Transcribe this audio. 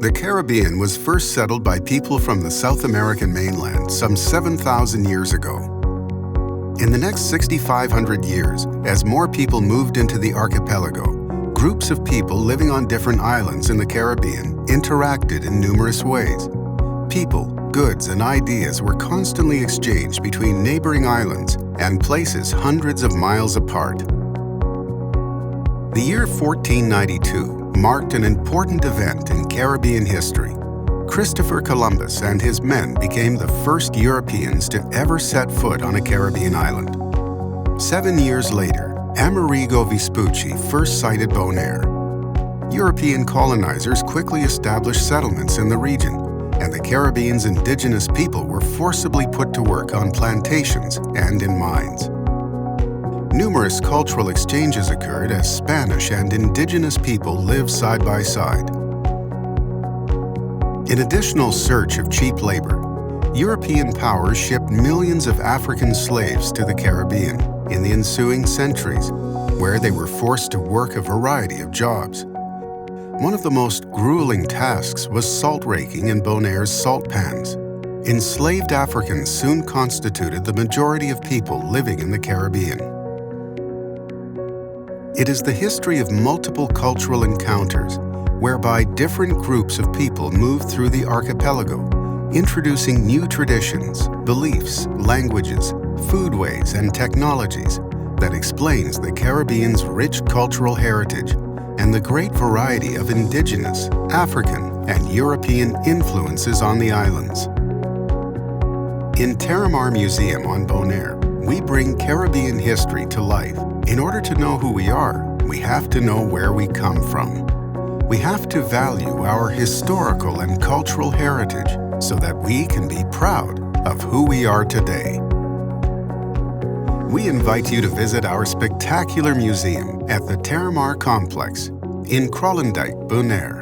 The Caribbean was first settled by people from the South American mainland some 7,000 years ago. In the next 6,500 years, as more people moved into the archipelago, groups of people living on different islands in the Caribbean interacted in numerous ways. People, goods, and ideas were constantly exchanged between neighboring islands and places hundreds of miles apart. The year 1492 marked an important event in Caribbean history. Christopher Columbus and his men became the first Europeans to ever set foot on a Caribbean island. 7 years later, Amerigo Vespucci first sighted Bonaire. European colonizers quickly established settlements in the region, and the Caribbean's indigenous people were forcibly put to work on plantations and in mines. Numerous cultural exchanges occurred as Spanish and indigenous people lived side by side. In additional search of cheap labor, European powers shipped millions of African slaves to the Caribbean in the ensuing centuries, where they were forced to work a variety of jobs. One of the most grueling tasks was salt raking in Bonaire's salt pans. Enslaved Africans soon constituted the majority of people living in the Caribbean. It is the history of multiple cultural encounters, whereby different groups of people moved through the archipelago, introducing new traditions, beliefs, languages, foodways, and technologies that explains the Caribbean's rich cultural heritage and the great variety of indigenous, African, and European influences on the islands. In Terramar Museum on Bonaire, we bring Caribbean history to life. In order to know who we are, we have to know where we come from. We have to value our historical and cultural heritage so that we can be proud of who we are today. We invite you to visit our spectacular museum at the Terramar Complex in Krolendijk, Bonaire.